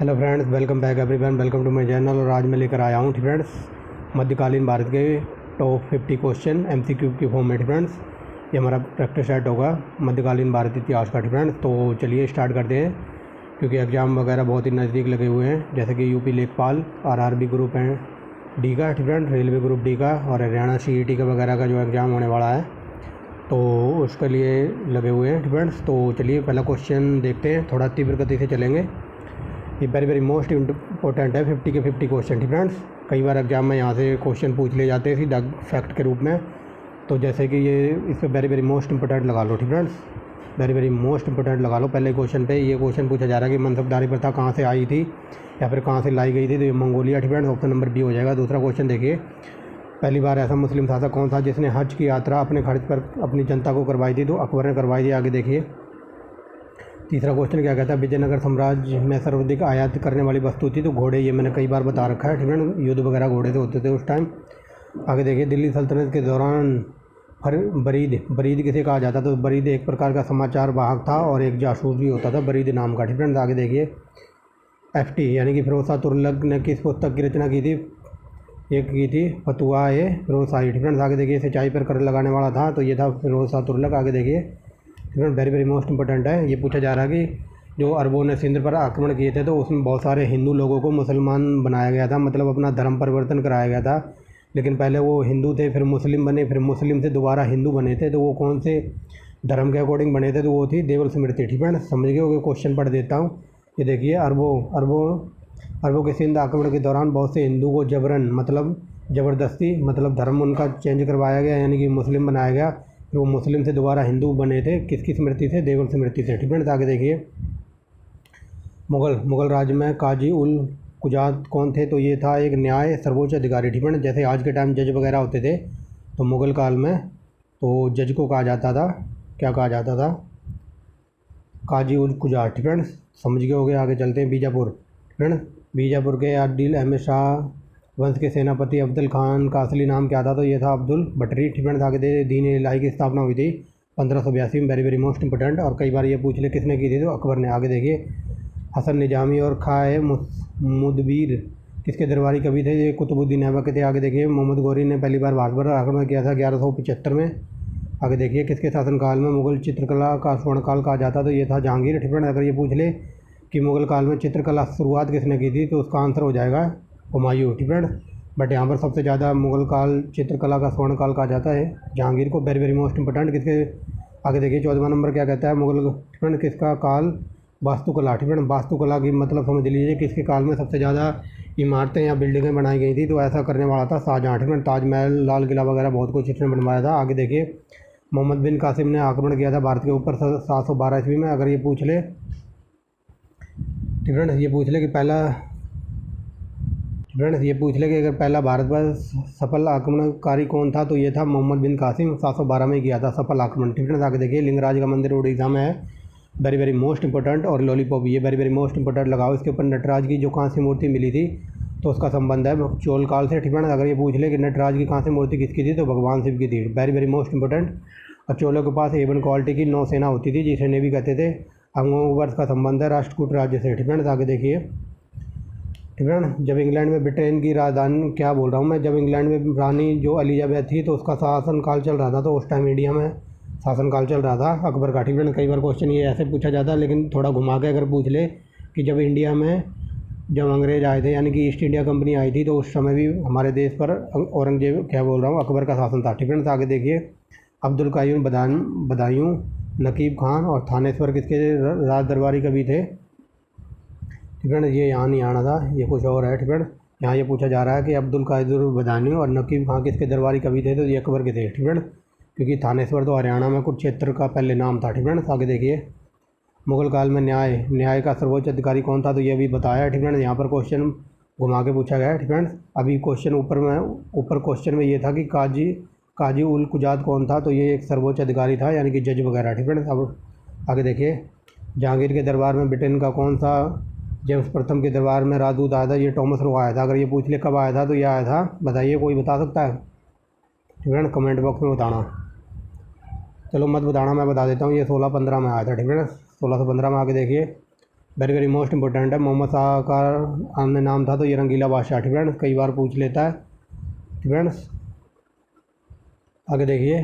Hello friends, welcome back everyone, welcome to my channel. और आज मैं लेकर आया हूँ फ्रेंड्स मध्यकालीन भारत के टॉप 50 क्वेश्चन एमसीक्यू के फॉर्म में फ्रेंड्स। ये हमारा प्रैक्टिस सेट होगा मध्यकालीन भारत इतिहास का फ्रेंड्स। तो चलिए स्टार्ट करते हैं, क्योंकि एग्ज़ाम वगैरह बहुत ही नज़दीक लगे हुए हैं, जैसे कि यूपी लेखपाल, आरआरबी ग्रुप है डी का फ्रेंड्स, रेलवे ग्रुप डी का, और हरियाणा सीईटी का वगैरह का जो एग्ज़ाम होने वाला है, तो उसके लिए लगे हुए हैं फ्रेंड्स। तो चलिए पहला क्वेश्चन देखते हैं, थोड़ा तीव्र गति से चलेंगे। ये वेरी मोस्ट इम्पोर्टेंट है, 50 के 50 क्वेश्चन फ्रेंड्स। कई बार एग्जाम में यहाँ से क्वेश्चन पूछ लिए जाते हैं सीधा फैक्ट के रूप में, तो जैसे कि ये इस पर वेरी मोस्ट इंपॉर्टेंट लगा लो फ्रेंड्स, वेरी मोस्ट इंपॉर्टेंट लगा लो। पहले क्वेश्चन पे ये क्वेश्चन पूछा जा रहा है कि मनसबदारी प्रथा कहाँ से आई थी या फिर कहाँ से लाई गई थी, तो ये Mongolia friends, option number B हो जाएगा। दूसरा क्वेश्चन देखिए, पहली बार ऐसा मुस्लिम शासक कौन था जिसने हज की यात्रा अपने खर्च पर अपनी जनता को करवाई थी, तो अकबर ने करवाई थी। आगे देखिए तीसरा क्वेश्चन क्या कहता है, विजयनगर साम्राज्य में सर्वाधिक आयात करने वाली वस्तु थी, तो घोड़े। ये मैंने कई बार बता रखा है फ्रेंड, युद्ध वगैरह घोड़े से होते थे उस टाइम। आगे देखिए, दिल्ली सल्तनत के दौरान बरीद किसे कहा जाता था, तो बरीद एक प्रकार का समाचार वाहक था और एक जासूस भी होता था, बरीद नाम का फ्रेंड। आगे देखिए FT यानी कि फिरोज शाह तुगलक ने किस पुस्तक की रचना की थी, एक की थी फतुआ ए फिरोज शाही फ्रेंड्स। आगे देखिए, सिंचाई पर कर लगाने वाला था, तो ये था फिरोज शाह तुगलक। आगे देखिए वेरी मोस्ट इंपॉर्टेंट है, ये पूछा जा रहा है कि जो अरबों ने सिंध पर आक्रमण किए थे, तो उसमें बहुत सारे हिंदू लोगों को मुसलमान बनाया गया था, मतलब अपना धर्म परिवर्तन कराया गया था। लेकिन पहले वो हिंदू थे, फिर मुस्लिम बने, फिर मुस्लिम से दोबारा हिंदू बने थे, तो वो कौन से धर्म के अकॉर्डिंग बने थे, तो वो थी देवल स्मृति। ठीक है ना, समझ गए होगे। क्वेश्चन पढ़ देता हूँ, ये देखिए, अरबों के सिंध आक्रमण के दौरान बहुत से हिंदू को जबरन मतलब ज़बरदस्ती मतलब धर्म उनका चेंज करवाया गया, यानी कि मुस्लिम बनाया गया, फिर वो मुस्लिम से दोबारा हिंदू बने थे। किसकी स्मृति से? देवल स्मृति से। ठीक है। आगे देखिए, मुगल राज्य में काजी उल कुजात कौन थे, तो ये था एक न्याय सर्वोच्च अधिकारी। ठीक है। जैसे आज के टाइम जज वगैरह होते थे, तो मुगल काल में तो जज को कहा जाता था, क्या कहा जाता था? काजी उल कुजात। ठीक है, समझ गए हो गए। आगे चलते हैं, बीजापुर। ठीक है, बीजापुर के आदिल अहमद शाह वंश के सेनापति अफजल खान का असली नाम क्या था, तो ये था अब्दुल बटरी। ठीक है। आगे दे दीन इलाही की स्थापना हुई थी 1582 में, वेरी मोस्ट इंपॉर्टेंट। और कई बार ये पूछ ले किसने की थी, तो अकबर ने। आगे देखिए, हसन निजामी और खाए मुदबीर किसके दरबारी कवि थे, ये कुतुबुद्दीन ऐबक के थे। आगे देखिए, मोहम्मद गौरी ने पहली बार भारत पर आक्रमण किया था 1175 में। आगे देखिए, किसके शासनकाल में मुगल चित्रकला का स्वर्णकाल कहा जाता, तो ये था जहांगीर। ठीक है। अगर ये पूछ ले कि मुगल काल में चित्रकला शुरुआत किसने की थी, तो उसका आंसर हो जाएगा हुमायूं। ठीक है। बट यहाँ पर सबसे ज़्यादा मुगल काल चित्रकला का स्वर्ण काल कहा जाता है जहांगीर को, वेरी मोस्ट इंपॉर्टेंट। किसके? आगे देखिए, 14वां नंबर क्या कहता है, मुगल ठीक है किसका काल वास्तुकला। ठीक है, वास्तुकला की मतलब समझ लीजिए किसके काल में सबसे ज़्यादा इमारतें या बिल्डिंगें बनाई गई थी, तो ऐसा करने वाला था शाहजहाँ। ठीक है, ताजमहल, लाल किला वगैरह बहुत कुछ इसने बनवाया था। आगे देखिए, मोहम्मद बिन कासिम ने आक्रमण किया था भारत के ऊपर 712 ईस्वी में। अगर ये पूछ ले, ठीक है ना, ये पूछ ले कि अगर पहला भारत पर सफल आक्रमणकारी कौन था, तो ये था मोहम्मद बिन कासिम, 712 में किया था सफल आक्रमण। ठीक है। आगे देखिए, लिंगराज का मंदिर उड़ीसा में है, वेरी मोस्ट इंपॉर्टेंट। और लॉलीपॉप, ये वेरी मोस्ट इंपॉर्टेंट लगाओ। इसके ऊपर नटराज की जो कांस्य मूर्ति मिली थी, तो उसका संबंध है चोल काल से। ठीक है। अगर ये पूछ ले कि नटराज की कांस्य मूर्ति किसकी थी, तो भगवान शिव की थी, वेरी मोस्ट इंपॉर्टेंट। और चोलों के पास A1 क्वालिटी की नौसेना होती थी, जिसे नेवी कहते थे। अंगोवर्ष का संबंध है राष्ट्रकूट राज्य से। ठीक है। आगे देखिए, ठीक है ना, जब इंग्लैंड में ब्रिटेन की राजधानी, क्या बोल रहा हूँ मैं, जब इंग्लैंड में रानी जो एलिजाबेथ थी, तो उसका शासनकाल चल रहा था, तो उस टाइम इंडिया में शासनकाल चल रहा था अकबर का। ठीक है। कई बार क्वेश्चन ये ऐसे पूछा जाता है, लेकिन थोड़ा घुमा के अगर पूछ ले कि जब इंडिया में जब अंग्रेज आए थे, यानी कि ईस्ट इंडिया कंपनी आई थी, तो उस समय भी हमारे देश पर औरंगजेब, क्या बोल रहा हूँ, अकबर का शासन था। ठीक है। आगे देखिए, अब्दुल कायूम बदायूं, नकीब खान और थानेश्वर किसके राज दरबारी कवि थे। ठीक है ना, ये यहाँ नहीं आना था, ये कुछ और है। ठीक है, यहाँ ये पूछा जा रहा है कि अब्दुल कादिर बदायूं और नकीब खान किसके दरबारी कवि थे, तो ये अकबर के थे। ठीक है, क्योंकि थानेश्वर तो हरियाणा में कुछ क्षेत्र का पहले नाम था। ठीक है ना। आगे देखिए, मुगल काल में न्याय का सर्वोच्च अधिकारी कौन था, तो ये भी बताया। ठीक है ना, यहाँ पर क्वेश्चन घुमा के पूछा गया है। ठीक है, अभी क्वेश्चन ऊपर क्वेश्चन में ये था कि काजी उल कुजात कौन था, तो ये एक सर्वोच्च अधिकारी था, यानी कि जज वगैरह। ठीक है। अब आगे देखिए, जहांगीर के दरबार में ब्रिटेन का कौन सा जेम्स प्रथम के दरबार में राजदूत आया था, ये टॉमस रो आया था। अगर ये पूछ ले कब आया था, तो ये आया था, बताइए, कोई बता सकता है? ठीक है ना, कमेंट बॉक्स में बताना। चलो मत बताना, मैं बता देता हूँ, ये 1615 में आया था। ठीक है ना, 1615 में। आगे देखिए, वेरी वेरी मोस्ट इंपॉर्टेंट है। मोहम्मद शाह का अन्य नाम था तो ये रंगीला बादशाह। ठीक फ्रेंड्स, कई बार पूछ लेता है। ठीक फ्रेंड्स, आगे देखिए,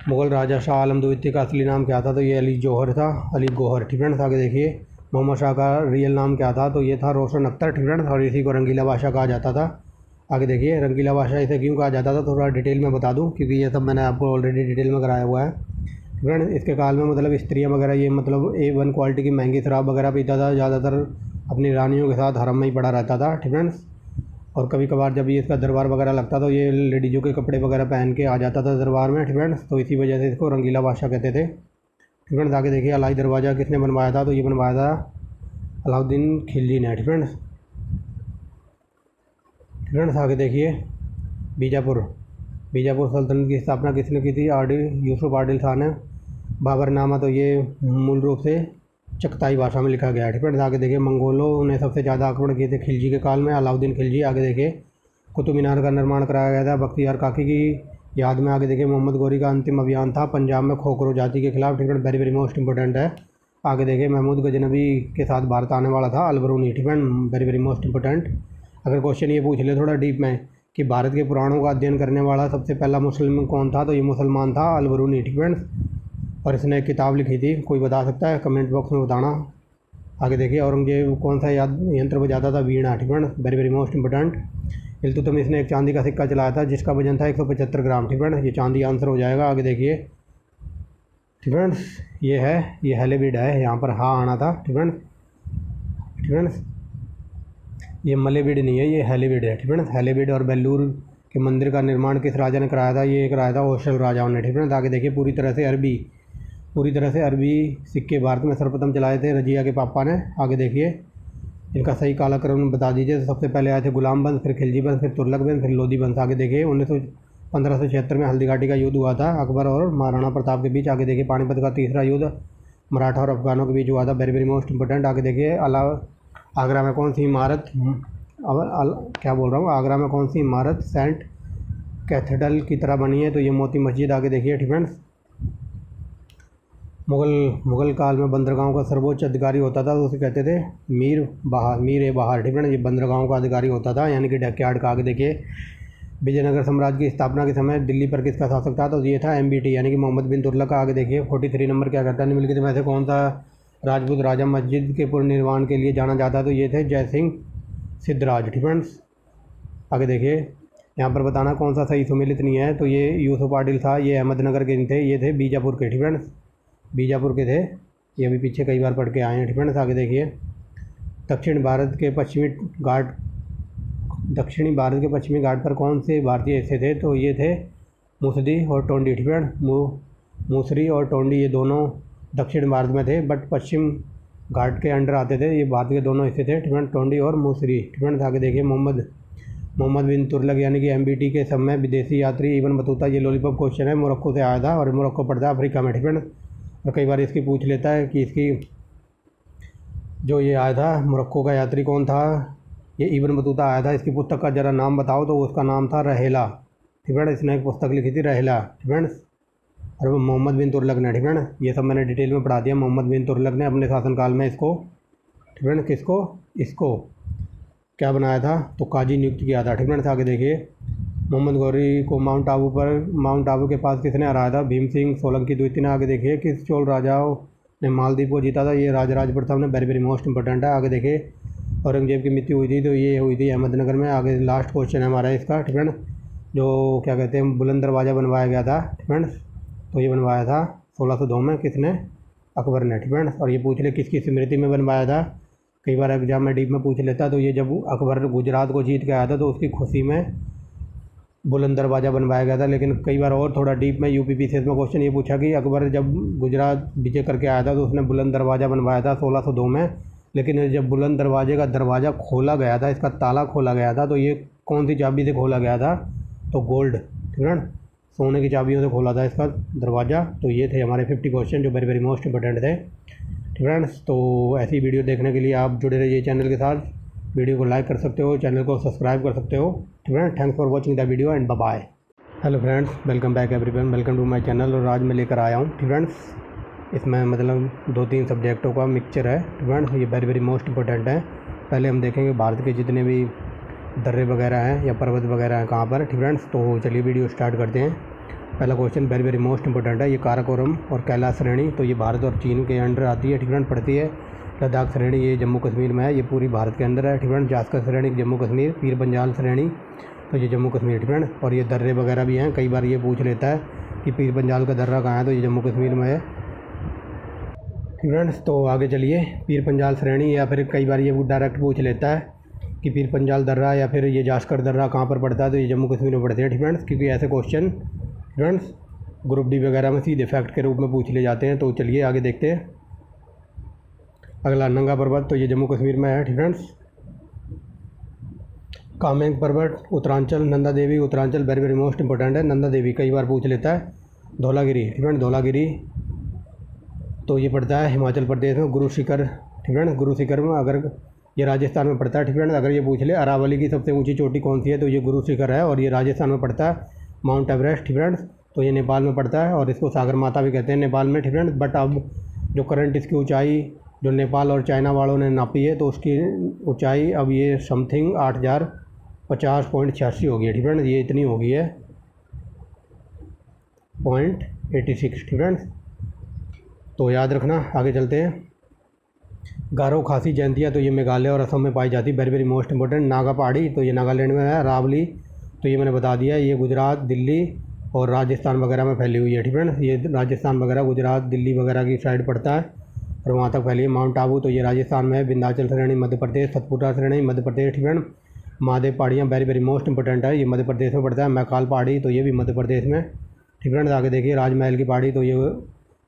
मुग़ल राजा शाह आलम द्वितीय का असली नाम क्या था तो ये अली जौहर था, अली गौहर। ठीक फ्रेंड्स, आगे देखिए, मोहम्मद शाह का रियल नाम क्या था तो ये था रोशन अख्तर। ठीक फ्रेंड्स, और इसी को रंगीला बादशाह कहा जाता था। आगे देखिए, रंगीला बादशाह इसे क्यों कहा जाता था थोड़ा डिटेल में बता दूं, क्योंकि ये सब मैंने आपको ऑलरेडी डिटेल में कराया हुआ है। फ्रेंड्स, इसके काल में मतलब स्त्रियां वगैरह ये मतलब A1 क्वालिटी की महंगी शराब वगैरह पीता था, ज़्यादातर अपनी रानियों के साथ हरम में ही पड़ा रहता था। ठीक फ्रेंड्स, और कभी कभार जब ये इसका दरबार वगैरह लगता तो ये लेडीज़ों के कपड़े वगैरह पहन के आ जाता था दरबार में। ठीक फ्रेंड्स, तो इसी वजह से इसको रंगीला बादशाह कहते थे। ठीक फ्रेंड्स, आगे देखिए, अलाई दरवाज़ा किसने बनवाया था तो ये बनवाया था अलाउद्दीन खिलजी ने। ठीक फ्रेंड्स, आगे देखिए, बीजापुर सल्तनत की स्थापना किसने की थी? यूसुफ आदिल शाह ने। बाबरनामा तो ये मूल रूप से चगताई भाषा में लिखा गया है। ठीक है, आगे देखिए, मंगोलों ने सबसे ज़्यादा आक्रमण किए थे खिलजी के काल में, अलाउद्दीन खिलजी। आगे देखिए, कुतुब मीनार का निर्माण कराया गया था बख्तियार काकी की याद में। आगे देखिए, मोहम्मद गौरी का अंतिम अभियान था पंजाब में खोखरो जाति के खिलाफ। ठीक है, वेरी वेरी मोस्ट इंपॉर्टेंट है। आगे देखिए, महमूद गजनबी के साथ भारत आने वाला था अलबरूनी। ठीक है, वेरी वेरी मोस्ट इंपॉर्टेंट। अगर क्वेश्चन ये पूछ ले थोड़ा डीप में कि भारत के पुराणों का अध्ययन करने वाला सबसे पहला मुस्लिम कौन था तो ये मुसलमान था अलबरूनी। ठीक है, और इसने एक किताब लिखी थी, कोई बता सकता है? कमेंट बॉक्स में बताना। आगे देखिए, औरंगजेब कौन सा यंत्र बजाता था? वीणा। ठीक है, very very most important. Iltutmish ने एक चांदी का सिक्का चलाया था जिसका वजन था 175 ग्राम। ठीक है, ये चांदी आंसर हो जाएगा। आगे देखिए, ठीक फ्रेंड्स, ये है, ये हेलीबीड है, यहाँ पर हाँ आना था। ठीक फ्रेंड्स, ये मलेबीड नहीं है, ये हेलीबीड है। ठीक है, हेलीबीड और बेलूर के मंदिर का निर्माण किस राजा ने कराया था? ये कराया था होशल राजाओं ने। ठीक है, आगे देखिए, पूरी तरह से अरबी सिक्के भारत में सर्वप्रथम चलाए थे रजिया के पापा ने। आगे देखिए, इनका सही कालक्रम बता दीजिए। तो सबसे पहले आए थे गुलाम वंश, फिर खिलजी वंश, फिर तुगलक वंश, फिर लोधी वंश। आगे देखिए, 1576 में हल्दी घाटी का युद्ध हुआ था अकबर और महाराणा प्रताप के बीच। आगे देखिए, पानीपत का तीसरा युद्ध मराठा और अफगानों के बीच हुआ था। Very very most important. आगे देखिए, आगरा में कौन सी इमारत आगरा में कौन सी इमारत सेंट कैथेड्रल की तरह बनी है तो ये मोती मस्जिद। आगे देखिए, ठीक फ्रेंड्स, मुग़ल काल में बंदरगाहों का सर्वोच्च अधिकारी होता था तो उसे कहते थे मीर ए बहार। ठीक है, ये बंदरगाहों का अधिकारी होता था, यानी कि डकयार्ड का। आगे देखिए, विजयनगर साम्राज्य की स्थापना के समय दिल्ली पर किसका शासक था तो ये था MBT, यानी कि मोहम्मद बिन तुगलक का। आगे देखिए, 43 नंबर क्या कहता है? निम्नलिखित में से कौन सा राजपूत राजा मस्जिद के पुनर्निर्माण के लिए जाना जाता है तो ये थे जय सिंह सिद्धराज। ठीक फ्रेंड्स, आगे देखिए, यहाँ पर बताना कौन सा सही सुमेलित नहीं है तो ये यूसुफ आदिल था, ये अहमदनगर के नहीं थे, ये थे बीजापुर के। ठीक फ्रेंड्स, बीजापुर के थे, ये अभी पीछे कई बार पढ़ के आए हैं। ठीक फ्रेंड्स, आगे देखिए, दक्षिणी भारत के पश्चिमी घाट पर कौन से भारतीय हिस्से थे तो ये थे मूसरी और टोंडी। ठीक है, मूसरी और टोंडी ये दोनों दक्षिण भारत में थे, बट पश्चिम घाट के अंडर आते थे। ये भारत के दोनों हिस्से थे, ठीक है, टोंडी और मूसरी। ठीक है, आगे देखिए, मोहम्मद बिन तुगलक यानी कि MBT के समय विदेशी यात्री इब्न बतूता, ये लॉलीपॉप क्वेश्चन है, मोरक्को से आया था और मोरक्को पड़ता है अफ्रीका में। ठीक है, और कई बार इसकी पूछ लेता है कि इसकी जो ये आया था मोरक्को का यात्री कौन था? ये इब्न बतूता आया था। इसकी पुस्तक का ज़रा नाम बताओ तो उसका नाम था रहेला। ठीक है, इसने एक पुस्तक लिखी थी रहेला। ठीक है, और मोहम्मद बिन तुगलक ने। ठीक है, ये सब मैंने डिटेल में पढ़ा दिया। मोहम्मद बिन तुगलक ने अपने शासनकाल में इसको, ठीक है, इसको क्या बनाया था तो काजी नियुक्त किया था। ठीक है, आगे देखिए, मोहम्मद गौरी को माउंट आबू के पास किसने हराया था? भीम सिंह सोलंकी द्वितीय ने। आगे देखिए, किस चोल राजाओं ने मालदीव को जीता था? ये राजराज प्रताप ने। वेरी वेरी मोस्ट इंपॉर्टेंट है। आगे देखिए, औरंगजेब की मृत्यु हुई थी तो ये हुई थी अहमदनगर में। आगे लास्ट क्वेश्चन है हमारा इसका। ठीक है, जो क्या कहते हैं बुलंद दरवाज़ा बनवाया गया था। ठीक है, तो ये बनवाया था 1602 में, किसने? अकबर ने। ठीक है, और ये पूछ ले किसकी स्मृति में बनवाया था? कई बार एग्जाम में डीप में पूछ लेता तो ये जब अकबर गुजरात को जीत के आया था तो उसकी खुशी में बुलंद दरवाज़ा बनवाया गया था। लेकिन कई बार और थोड़ा डीप में UPPCS में क्वेश्चन ये पूछा कि अकबर जब गुजरात विजय करके आया था तो उसने बुलंद दरवाज़ा बनवाया था 1602 में, लेकिन जब बुलंद दरवाजे का दरवाज़ा खोला गया था, इसका ताला खोला गया था तो ये कौन सी चाबी से खोला गया था तो गोल्ड। ठीक है, सोने की चाबियों से खोला था इसका दरवाज़ा। तो ये थे हमारे 50 क्वेश्चन जो वेरी वेरी मोस्ट इंपॉर्टेंट थे। ठीक फ्रेंड्स, तो ऐसी वीडियो देखने के लिए आप जुड़े रहिए चैनल के साथ। वीडियो को लाइक कर सकते हो, चैनल को सब्सक्राइब कर सकते हो। ठीक है, thanks for watching the video and bye. Hello friends, welcome back everyone, welcome to my channel. और आज मैं लेकर आया हूँ, ठीक फ्रेंड्स, इसमें मतलब 2-3 सब्जेक्टों का मिक्सचर है फ्रेंड्स। ये वेरी वेरी मोस्ट इंपॉर्टेंट है। पहले हम देखेंगे भारत के जितने भी दर्रे वगैरह हैं या पर्वत वगैरह हैं कहाँ पर फ्रेंड्स। तो चलिए वीडियो स्टार्ट करते हैं। पहला question very very most important है। ये काराकोरम और कैलाश श्रेणी, तो ये भारत और चीन के अंडर आती है फ्रेंड्स, पड़ती है। लद्दाख श्रेणी ये जम्मू कश्मीर में है, ये पूरी भारत के अंदर है फ्रेंड्स। जास्कर श्रेणी जम्मू कश्मीर। पीर पंजाल श्रेणी तो ये जम्मू कश्मीर फ्रेंड्स। और ये दर्रे वगैरह भी हैं, कई बार ये पूछ लेता है कि पीर पंजाल का दर्रा कहाँ है, तो ये जम्मू कश्मीर में है फ्रेंड्स। तो आगे चलिए, पीर पंजाल श्रेणी या फिर कई बार ये डायरेक्ट पूछ लेता है कि पीर पंजाल दर्रा या फिर ये जास्कर दर्रा कहाँ पर पड़ता है, तो ये जम्मू कश्मीर में पड़ते हैं फ्रेंड्स। क्योंकि ऐसे क्वेश्चन फ्रेंड्स ग्रुप डी वगैरह में सीधे फैक्ट के रूप में पूछ ले जाते हैं। तो चलिए आगे देखते हैं। अगला नंगा पर्वत, तो ये जम्मू कश्मीर में है फ्रेंड्स। कामेंग पर्वत Uttaranchal. Nanda Devi Uttaranchal very very most important है। नंदा देवी कई बार पूछ लेता है। धौलागिरी फ्रेंड्स, धौलागिरी तो ये पड़ता है हिमाचल प्रदेश में। गुरु शिखर फ्रेंड्स, गुरु शिखर में अगर ये राजस्थान में पड़ता है फ्रेंड्स। अगर ये पूछ ले अरावली की सबसे ऊंची चोटी कौन सी है, तो ये गुरु शिखर है और ये राजस्थान में पड़ता है। माउंट एवरेस्ट फ्रेंड्स, तो ये नेपाल में पड़ता है और इसको सागर माता भी कहते हैं नेपाल में फ्रेंड्स। बट अब जो करंट इसकी ऊंचाई जो नेपाल और चाइना वालों ने नापी है, तो उसकी ऊंचाई अब ये समथिंग 8050.86 हो गई है फ्रेंड्स। ये इतनी हो गई है 0.86 फ्रेंड्स। तो याद रखना। आगे चलते हैं। गारो खासी जयंतिया, तो ये मेघालय और असम में पाई जाती है। Very very most important. Naga पहाड़ी, तो ये नागालैंड में है। रावली तो ये मैंने बता दिया, ये गुजरात दिल्ली और राजस्थान वगैरह में फैली हुई है फ्रेंड्स। ये राजस्थान वगैरह गुजरात दिल्ली वगैरह की साइड पड़ता है और वहाँ तक फैली है। माउंट आबू तो ये राजस्थान में है। विंध्याचल श्रेणी मध्य प्रदेश। सतपुड़ा श्रेणी मध्य प्रदेश फ्रेंड। महादेव पहाड़ियाँ वेरी वेरी मोस्ट इंपॉर्टेंट है, ये मध्य प्रदेश में पड़ता है। मैकाल पहाड़ी तो ये भी मध्य प्रदेश में फ्रेंड्स। आगे देखिए राजमहल की पहाड़ी, तो ये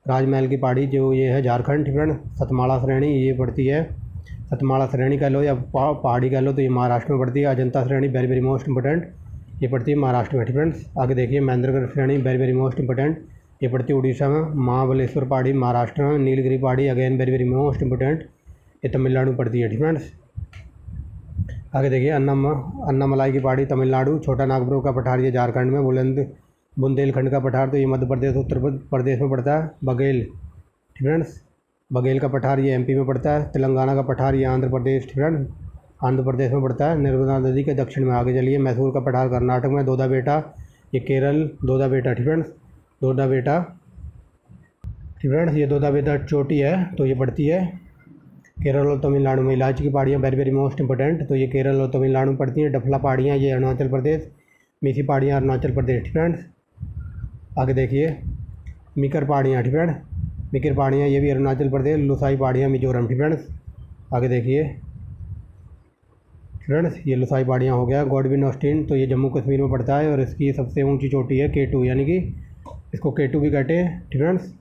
राजमहल की पहाड़ी जो ये है झारखंड फ्रेंड। सतमाड़ा श्रेणी ये पड़ती है, सतमाड़ा श्रेणी कह लो या पहाड़ी कह लो, तो ये महाराष्ट्र में पड़ती है। अजंता श्रेणी वेरी वेरी मोस्ट इंपॉर्टेंट, ये पड़ती है महाराष्ट्र में फ्रेंड्स। आगे देखिए महेंद्रगढ़ श्रेणी वेरी वेरी मोस्ट इंपॉर्टेंट, ये पड़ती है उड़ीसा में। महाबलेश्वर पहाड़ी महाराष्ट्र में। नीलगिरी पहाड़ी again very very most important, ये तमिलनाडु में पड़ती है फ्रेंड्स। आगे देखिए अन्नामलाई की पहाड़ी तमिलनाडु। छोटा नागपुर का पठार ये झारखंड में। बुंदेलखंड का पठार तो ये मध्य प्रदेश उत्तर प्रदेश में पड़ता है। बघेल फ्रेंड्स, बघेल का पठार ये एमपी में पड़ता है। तेलंगाना का पठार ये आंध्र प्रदेश फ्रेंड्स, आंध्र प्रदेश में पड़ता है। नर्मदा नदी के दक्षिण में। आगे चलिए मैसूर का पठार कर्नाटक में। दोदा बेटा ये केरल। दोदा बेटा फ्रेंड्स, दोदा बेटा फ्रेंड्स, ये दोदा बेटा चोटी है तो ये पड़ती है केरल और तमिलनाडु में। इलायची की पहाड़ियाँ वेरी वेरी मोस्ट इंपॉर्टेंट, तो ये केरल और तमिलनाडु में पड़ती हैं। डफला पहाड़ियाँ ये अरुणाचल प्रदेश। मीठी पहाड़ियाँ अरुणाचल प्रदेश फ्रेंड्स। आगे देखिए मिकर पहाड़ियाँ फ्रेंड, मिकर पहाड़ियाँ ये भी अरुणाचल प्रदेश। लुसाई पहाड़ियाँ मिजोरम फ्रेंड्स। आगे देखिए फ्रेंड्स ये लुसाई पहाड़ियाँ हो गया। गॉडविन ऑस्टिन तो ये जम्मू कश्मीर में पड़ता है और इसकी सबसे ऊंची चोटी है K2, यानी कि इसको K2 भी कहते हैं फ्रेंड्स।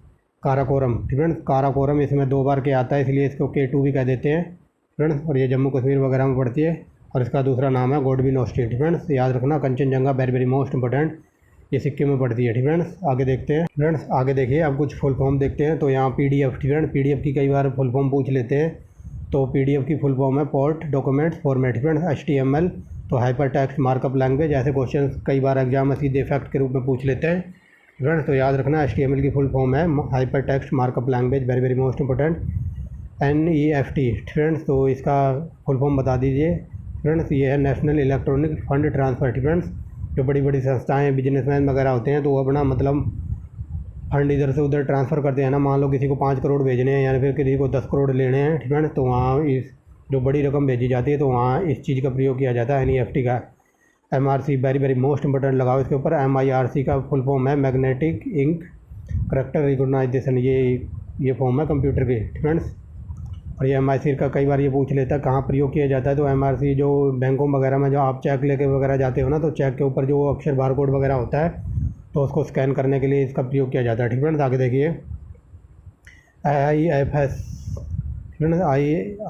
काराकोरम फ्रेंड्स, काराकोरम इसमें 2 बार के आता है इसलिए इसको K2 भी कह देते हैं फ्रेंड्स। और ये जम्मू कश्मीर वगैरह में पड़ती है और इसका दूसरा नाम है गॉडविन ऑस्टिन फ्रेंड्स। याद रखना। Kanchenjunga very very most important, ये सिक्किम में पड़ती है फ्रेंड्स। आगे देखते हैं फ्रेंड्स, आगे देखिए अब कुछ फुल फॉर्म देखते हैं। तो यहाँ PDF फ्रेंड, PDF की कई बार फुल फॉर्म पूछ लेते हैं। तो PDF की फुल फॉर्म है port documents format friends. HTML तो हाइपर टेक्स्ट मार्कअप लैंग्वेज। ऐसे क्वेश्चन कई बार एग्जाम में सीधे फैक्ट के रूप में पूछ लेते हैं फ्रेंड्स। तो याद रखना HTML की फुल फॉर्म है hyper text markup language very very most important. NEFT friends, तो इसका फुल फॉर्म बता दीजिए फ्रेंड्स। ये है national electronic fund transfer friends. जो बड़ी बड़ी संस्थाएं बिजनेसमैन वगैरह होते हैं तो वो अपना मतलब फंड इधर से उधर ट्रांसफ़र करते हैं ना। मान लो किसी को 5 करोड़ भेजने हैं या फिर किसी को 10 करोड़ लेने हैं फ्रेंड्स, तो वहाँ इस जो बड़ी रकम भेजी जाती है तो वहाँ इस चीज़ का प्रयोग किया जाता है NEFT का। MRC very very most important लगाओ इसके ऊपर। MIRC का फुल फॉर्म है मैग्नेटिक इंक करैक्टर रिकॉग्नाइजेशन, ये फॉर्म है कंप्यूटर के फ्रेंड्स। और ये MIC का कई बार ये पूछ लेता है कहाँ प्रयोग किया जाता है। तो MRC जो बैंकों वगैरह में जो आप चेक लेके वगैरह जाते हो ना, तो चेक के ऊपर जो अक्षर बारकोड वगैरह होता है तो उसको स्कैन करने के लिए इसका प्रयोग किया जाता है फ्रेंड्स। आगे देखिए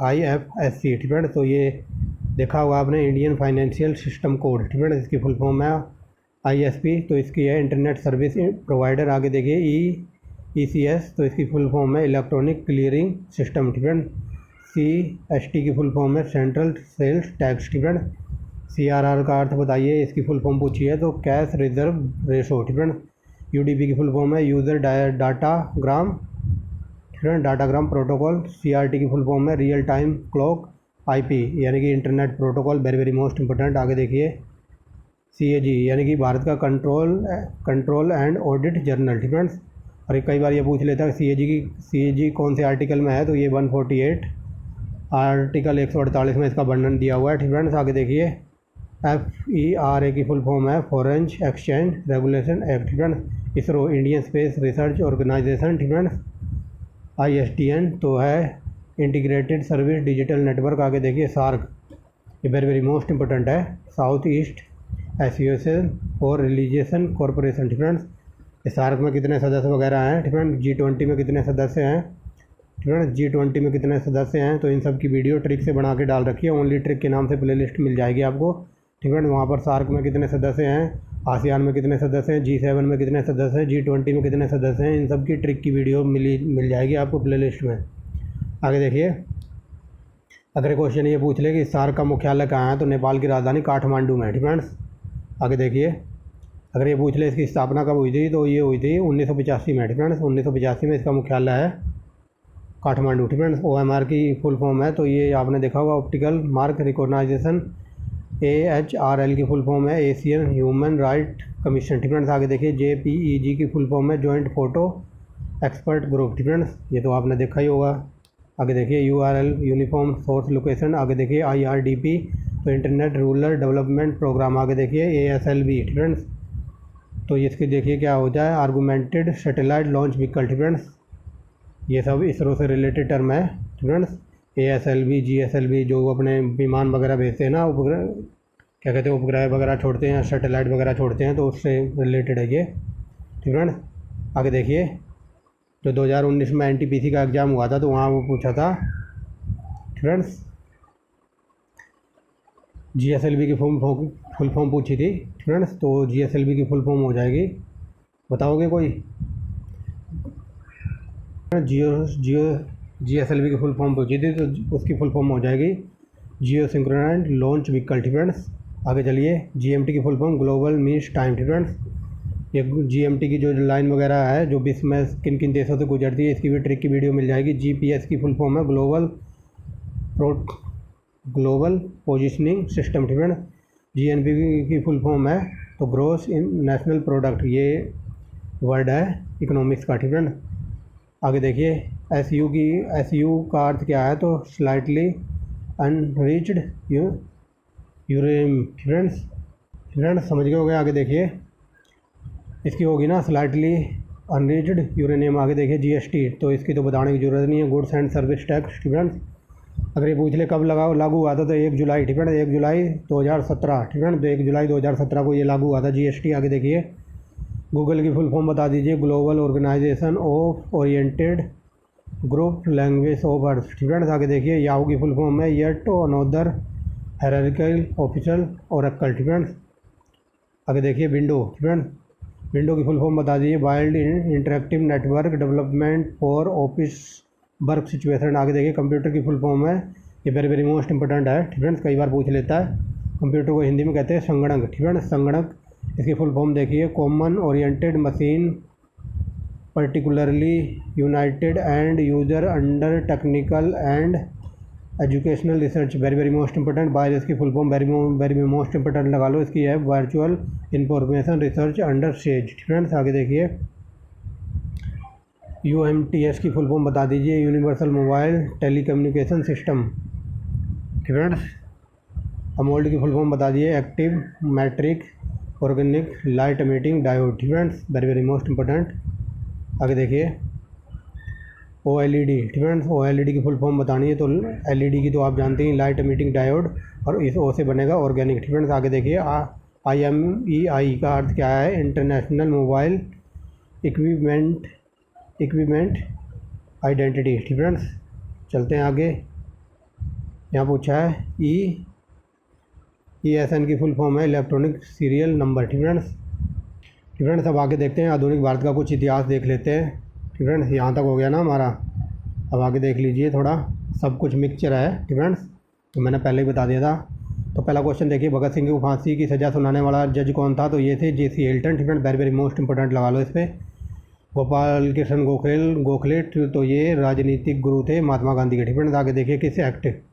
IFSC फ्रेंड्स, तो ये देखा होगा आपने Indian financial system code friends, इसकी फुल फॉर्म है ISP, तो इसकी है इंटरनेट सर्विस प्रोवाइडर। आगे देखिए ECS, तो इसकी फुल फॉर्म है electronic clearing system friend. CST की फुल फॉर्म है central sales tax friend. CRR का अर्थ बताइए, इसकी फुल फॉर्म पूछी है तो cash reserve ratio friend. UDP की फुल फॉर्म है यूज़र डाटा ग्राम फ्रेंड डाटाग्राम प्रोटोकॉल, CRT की फुल फॉर्म है रियल टाइम क्लॉक, IP यानी कि internet protocol, very very most important. आगे देखिए CAG यानी कि भारत का कंट्रोल एंड ऑडिट जनरल, ठीक फ्रेंड्स। और कई बार ये पूछ लेता है CAG कौन से आर्टिकल में है, तो ये 148 आर्टिकल 148 में इसका वर्णन दिया हुआ है, ठीक फ्रेंड्स। आगे देखिए FERA की फुल फॉर्म है फॉरेन एक्सचेंज रेगुलेशन एक्ट, ठीक friends. ISRO Indian space research organisation, ठीक फ्रेंड्स। ISDN तो है इंटीग्रेटेड सर्विस डिजिटल नेटवर्क। आगे देखिए सार्क, ये वेरी वेरी मोस्ट इंपॉर्टेंट है, south east association for religious corporation, ठीक फ्रेंड्स। इस सार्क में कितने सदस्य वगैरह हैं, ठीक फ्रेंड्स। G20 में कितने सदस्य हैं, ठीक फ्रेंड्स। G20 में कितने सदस्य हैं, तो इन सब की वीडियो ट्रिक से बना के डाल रखी है, ओनली ट्रिक के नाम से प्लेलिस्ट मिल जाएगी आपको, ठीक फ्रेंड्स। वहाँ पर सार्क में कितने सदस्य हैं, आसियान में कितने सदस्य हैं, G7 में कितने सदस्य हैं, G20 में कितने सदस्य हैं, इन सब की ट्रिक की वीडियो मिल जाएगी आपको प्लेलिस्ट में। आगे देखिए अगले क्वेश्चन ये पूछ ले कि सार्क का मुख्यालय कहाँ है, तो नेपाल की राजधानी काठमांडू में, ठीक फ्रेंड्स। आगे देखिए अगर ये पूछ ले इसकी स्थापना कब हुई थी, तो ये हुई थी 1985 में, ठीक फ्रेंड्स। 1985 में इसका मुख्यालय है काठमांडू, ठीक फ्रेंड्स। OMR की फुल फॉर्म है, तो ये आपने देखा होगा ऑप्टिकल मार्क रिकॉग्नाइजेशन। AHRL की फुल फॉर्म है एशियन ह्यूमन राइट कमीशन, ठीक फ्रेंड्स। आगे देखिए JPEG की फुल फॉर्म है जॉइंट फोटो एक्सपर्ट ग्रुप, ठीक फ्रेंड्स, ये तो आपने देखा ही होगा। आगे देखिए URL यूनिफॉर्म सोर्स लोकेशन। आगे देखिए IRDP तो इंटरनेट रूरल डेवलपमेंट प्रोग्राम। आगे देखिए ASLV, ठीक फ्रेंड्स, तो इसकी देखिए क्या होता है आर्गूमेंटेड सैटेलाइट लॉन्च व्हीकल, ठीक फ्रेंड्स। ये सब इसरो से रिलेटेड टर्म है, ठीक फ्रेंड्स। ASLV GSLV जो अपने विमान वगैरह भेजते हैं ना, उपग्रह क्या कहते हैं, उपग्रह वगैरह छोड़ते हैं, सैटेलाइट वगैरह छोड़ते हैं, तो उससे रिलेटेड है ये, ठीक फ्रेंड्स। आगे देखिए जो 2019 में NTPC का एग्ज़ाम हुआ था, तो वहाँ वो पूछा था, ठीक फ्रेंड्स, GSLV की फुल फॉर्म पूछी थी, ठीक फ्रेंड्स। तो GSLV की फुल फॉर्म हो जाएगी, बताओगे कोई? GSLV की फुल फॉर्म पूछी थी, तो उसकी फुल फॉर्म हो जाएगी जियो सिंक्रोनाइज्ड लॉन्च व्हीकल, ठीक फ्रेंड्स। आगे चलिए GMT की full form global means time, ठीक फ्रेंड्स। ये GMT की जो लाइन वगैरह है जो विश्व में किन किन देशों से गुजरती है, इसकी भी ट्रिक की वीडियो मिल जाएगी। GPS की फुल फॉर्म है ग्लोबल पोजिशनिंग सिस्टम, ठीक फ्रेंड्स। GNP की फुल फॉर्म है तो ग्रोस इन नेशनल प्रोडक्ट, ये वर्ड है इकोनॉमिक्स का, ठीक फ्रेंड। आगे देखिए SU का अर्थ क्या है, तो स्लाइटली अनरिच्ड यूरेनियम, फ्रेंड्स समझ गए हो गए। आगे देखिए इसकी होगी ना स्लाइटली अनरिच्ड यूरेनियम। आगे देखिए GST तो इसकी तो बताने की ज़रूरत नहीं है, goods and service tax, friends. अगर ये पूछ ले कब लागू हुआ था, तो 1 जुलाई, ठीक है, 1 जुलाई 2017, ठीक है, तो 1 जुलाई 2017 को ये लागू हुआ था GST। आगे देखिए गूगल की फुल फॉर्म बता दीजिए, global organisation of oriented group language of earth, ठीक है। आगे देखिए याहू की फुल फॉर्म है yet another hierarchical official oracle, ठीक है। आगे देखिए विंडो, ठीक है, विंडो की फुल फॉर्म बता दीजिए wild interactive network development for office work situation. आगे देखिए कंप्यूटर की फुल फॉर्म है, ये वेरी वेरी मोस्ट इंपॉर्टेंट है, ठीक है, कई बार पूछ लेता है। कंप्यूटर को हिंदी में कहते हैं संगणक, ठीक है, संगणक। इसकी फुल फॉर्म देखिए common oriented machine particularly united and user under technical and educational research, very very most important. Virus की full form very most important लगा लो, इसकी है virtual information research under siege, friends. आगे देखिए UMTS की full form बता दीजिए universal mobile telecommunication system, friends. AMOLED की फुल फॉर्म बता दीजिए active matrix organic light emitting diode, friends, very very most important. आगे देखिए OLED, फ्रेंड्स, OLED की फुल फॉर्म बतानी है, तो LED की तो आप जानते हैं लाइट एमिटिंग डायोड, और इस O से बनेगा ऑर्गेनिक, फ्रेंड्स। आगे देखिए IMEI का अर्थ क्या है, international mobile equipment identity, friends. चलते हैं आगे, यहाँ पूछा है ESN की फुल फॉर्म है इलेक्ट्रॉनिक सीरियल नंबर, फ्रेंड्स। अब आगे देखते हैं आधुनिक भारत का कुछ इतिहास देख लेते हैं, फ्रेंड्स। यहाँ तक हो गया ना हमारा, अब आगे देख लीजिए, थोड़ा सब कुछ मिक्सचर है, फ्रेंड्स, तो मैंने पहले ही बता दिया था। तो पहला क्वेश्चन देखिए भगत सिंह को फांसी की सज़ा सुनाने वाला जज कौन था, तो ये थे JC Hilton, friends, very very most important लगा लो इस पर। गोपाल कृष्ण गोखले तो ये राजनीतिक गुरु थे महात्मा गांधी के। ठीक है, आगे देखिए किस एक्ट, ठीक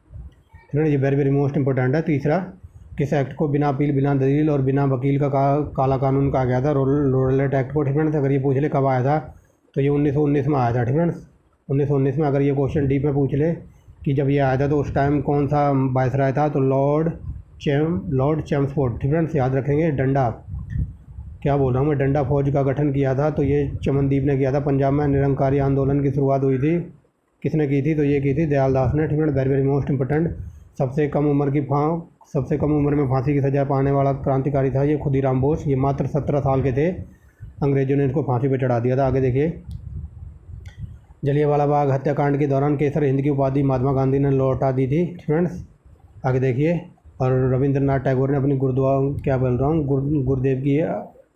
है, ये वेरी वेरी मोस्ट इंपॉर्टेंट है। तीसरा, किस एक्ट को बिना अपील, बिना दलील और बिना वकील का काला कानून कहा गया था? रोलेट एक्ट को। ठीक है, अगर ये पूछ ले कब आया था तो ये 1919 में आया था। ठीक है, 1919 में। अगर ये क्वेश्चन डीप में पूछ ले कि जब ये आया था तो उस टाइम कौन सा वायसराय था, तो लॉर्ड चैम्सफोर्ड। ठीक है, याद रखेंगे। डंडा, क्या बोल रहा हूँ मैं, डंडा फौज का गठन किया था तो ये चमनदीप ने किया था। पंजाब में निरंकारी आंदोलन की शुरुआत हुई थी, किसने की थी? तो ये की थी दयाल दास ने। ठीक है, वेरी वेरी मोस्ट इंपॉर्टेंट। सबसे कम उम्र में फांसी की सजा पाने वाला क्रांतिकारी था ये खुदीराम बोस। ये मात्र 17 साल के थे, अंग्रेजों ने इनको फांसी पर चढ़ा दिया था। आगे देखिए, जलियांवाला बाग हत्याकांड के दौरान केसर हिंद की उपाधि महात्मा गांधी ने लौटा दी थी। फ्रेंड्स, आगे देखिए, और रविंद्रनाथ टैगोर ने अपनी गुरुदेव की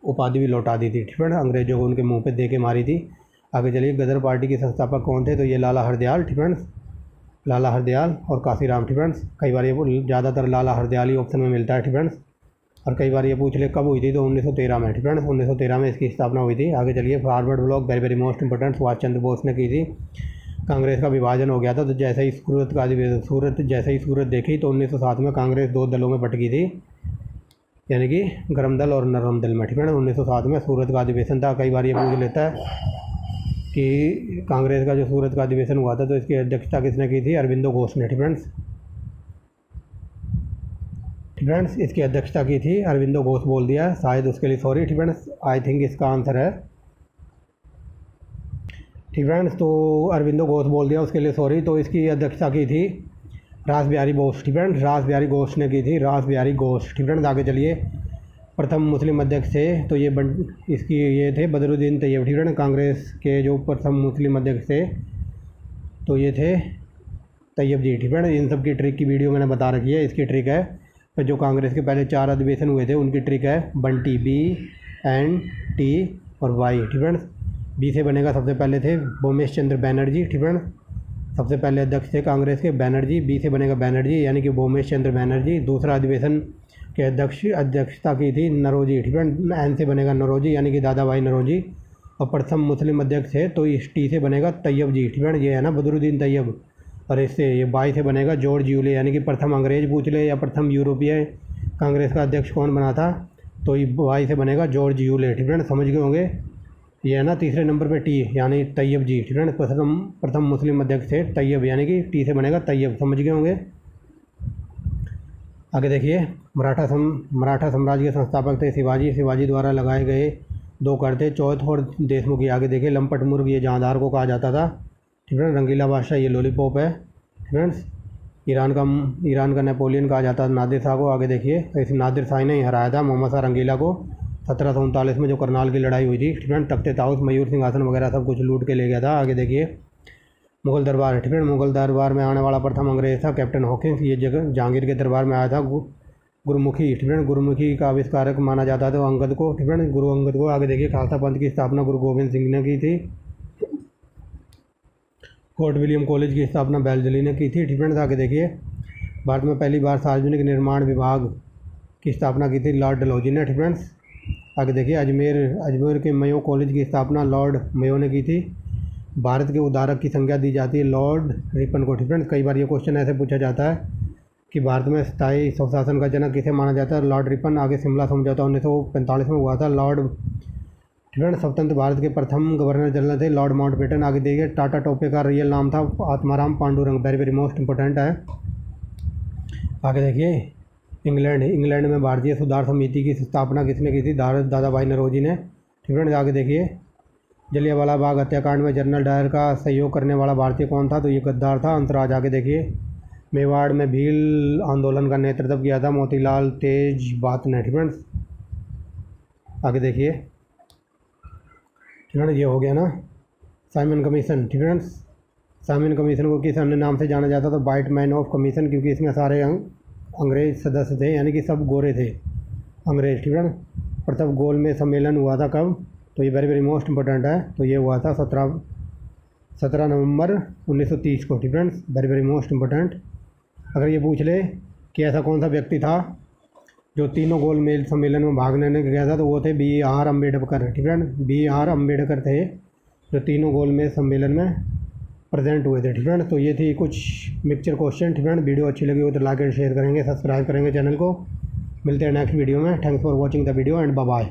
उपाधि भी लौटा दी थी। ठीक है, अंग्रेजों को उनके मुंह पे दे के मारी थी। आगे चलिए, गदर पार्टी के संस्थापक कौन थे? तो ये लाला हरदयाल। ठीक है, लाला हरदयाल और काशीराम। ठीक है, कई बार ये ज़्यादातर लाला हरदयाल ही ऑप्शन में मिलता है। ठीक है, और कई बार ये पूछ ले कब हुई थी, तो 1913 में। ठीक है, 1913 में इसकी स्थापना हुई थी। आगे चलिए, forward block very very most important, Subhash Chandra Bose ने की थी। कांग्रेस का विभाजन हो गया था तो जैसे ही सूरत देखी तो 1907 में कांग्रेस 2 दलों में बट गई थी, यानी कि गर्म दल और नरम दल में। ठीक है, 1907 में सूरत का अधिवेशन था। कई बार ये पूछ लेता है कि कांग्रेस का जो सूरत का अधिवेशन हुआ था तो इसकी अध्यक्षता किसने की थी? अरविंदो घोष ने। ठीक है, इसकी अध्यक्षता की थी अरविंदो घोष। बोल दिया शायद, उसके लिए सॉरी। ठीक है, आई थिंक इसका आंसर है। ठीक है, तो अरविंदो घोष बोल दिया, उसके लिए सॉरी। तो इसकी अध्यक्षता की थी रास बिहारी बोस। ठीक है, रास बिहारी घोष ने की थी, रास बिहारी घोष। ठीक है, आगे चलिए, प्रथम मुस्लिम अध्यक्ष थे तो ये थे बदरुद्दीन तैयब। ठीक है, कांग्रेस के जो प्रथम मुस्लिम अध्यक्ष थे तो ये थे तैयब जी। ठीक है, इन सब की ट्रिक की वीडियो मैंने बता रखी है। इसकी ट्रिक है तो जो कांग्रेस के पहले 4 अधिवेशन हुए थे उनकी ट्रिक है बंटी, BNT और वाई। ठीक है, बी से बनेगा, सबसे पहले थे भूमेश चंद्र बैनर्जी। ठीक है, सबसे पहले अध्यक्ष थे कांग्रेस के बैनर्जी। बी से बनेगा बैनर्जी, यानी कि भूमेश चंद्र बैनर्जी। दूसरा अधिवेशन के अध्यक्षता की थी नरोजी। ठीक है, एन से बनेगा नरोजी, यानी कि दादा भाई नरोजी। और प्रथम मुस्लिम अध्यक्ष है तो इस टी से बनेगा तैयब जी। ठीक है, ये है ना बदरुद्दीन तैयब। और इससे ये बाई से बनेगा जॉर्ज यूले, यानी कि प्रथम अंग्रेज पूछ ले या प्रथम यूरोपीय कांग्रेस का अध्यक्ष कौन बना था, तो ये बाई से बनेगा जॉर्ज यूले। ठीक है, समझ गए होंगे। ये है ना तीसरे नंबर पे टी, यानी तैयब जी। ठीक है, प्रथम मुस्लिम अध्यक्ष थे तैयब, यानी कि टी से बनेगा तैयब, समझ गए होंगे। आगे देखिए, मराठा साम्राज्य के संस्थापक थे शिवाजी द्वारा लगाए गए 2 कर थे चौथ और देशमुखी। आगे देखिए, लंपट मुर्ग ये जहांदार को कहा जाता था। ठीक है, रंगीला बादशाह ये लॉलीपॉप है। फ्रेंड्स, ईरान का नेपोलियन कहा जाता था नादिर शाह को। आगे देखिए, तो इस नादिर शाह ने ही हराया था मोहम्मद शाह रंगीला को 1739 में जो करनाल की लड़ाई हुई थी। ठीक है, तख्ते ताउस, मयूर सिंहासन वगैरह सब कुछ लूट के ले गया था। आगे देखिए, मुगल दरबार। ठीक है, मुगल दरबार में आने वाला प्रथम अंग्रेज था कैप्टन हॉकिंस। ये जगह जहांगीर के दरबार में आया था। गुरुमुखी। ठीक है, गुरुमुखी का आविष्कारक माना जाता था अंगद को। ठीक है, गुरु अंगद को। आगे देखिए, खालसा पंथ की स्थापना गुरु गोविंद सिंह ने की थी। फोर्ट विलियम कॉलेज की स्थापना बेलजली ने की थी। ठीक है, आगे देखिए, भारत में पहली बार सार्वजनिक निर्माण विभाग की स्थापना की थी लॉर्ड डलहौजी ने। ठीक है, आगे देखिए, अजमेर के मयो कॉलेज की स्थापना लॉर्ड मयो ने की थी। भारत के उद्धारक की संज्ञा दी जाती है लॉर्ड रिपन को। ठीक है, कई बार ये क्वेश्चन ऐसे पूछा जाता है कि भारत में स्थायी स्वशासन का जनक किसे माना जाता है? Lord Ripon. आगे शिमला समझौता 1945 में हुआ था। लॉर्ड, ठीक है, स्वतंत्र भारत के प्रथम गवर्नर जनरल थे लॉर्ड माउंटबेटन। आगे देखिए, टाटा टोपे का रियल नाम था Atmaram Pandurang. Very very most important है। आगे देखिए, इंग्लैंड में भारतीय सुधार समिति की स्थापना किसने की थी? दादा भाई नौरोजी ने। ठीक है, आगे देखिए, जलियांवाला बाग हत्याकांड में जनरल डायर का सहयोग करने वाला भारतीय कौन था? तो ये गद्दार था अंतराज। आगे देखिए, मेवाड़ में भील आंदोलन का नेतृत्व किया था मोतीलाल तेजबात ने। ठीक है, आगे देखिए, ठीक है, ये हो गया ना साइमन कमीशन। ठीक है, साइमन कमीशन को किस अन्य नाम से जाना जाता था? वाइट मैन ऑफ कमीशन, क्योंकि इसमें सारे अंग्रेज सदस्य थे, यानी कि सब गोरे थे अंग्रेज। ठीक है, प्रथम गोल में सम्मेलन हुआ था कब? तो ये वेरी वेरी मोस्ट इंपॉर्टेंट है। तो ये हुआ था 17 नवंबर 1930 को। ठीक है, वेरी वेरी मोस्ट इंपॉर्टेंट। अगर ये पूछ ले कि ऐसा कौन सा व्यक्ति था जो तीनों गोल मेल सम्मेलन में भाग लेने गया था, तो वो थे BR अम्बेडकर। ठीक है, BR अम्बेडकर थे जो तीनों गोल में सम्मेलन में प्रेजेंट हुए थे। ठीक फ्रेंड्स, तो ये थी कुछ मिक्सचर क्वेश्चन। ठीक फ्रेंड, वीडियो अच्छी लगी हो तो लाइक एंड शेयर करेंगे, सब्सक्राइब करेंगे चैनल को। मिलते हैं नेक्स्ट वीडियो में। Thanks for watching the video and bye bye.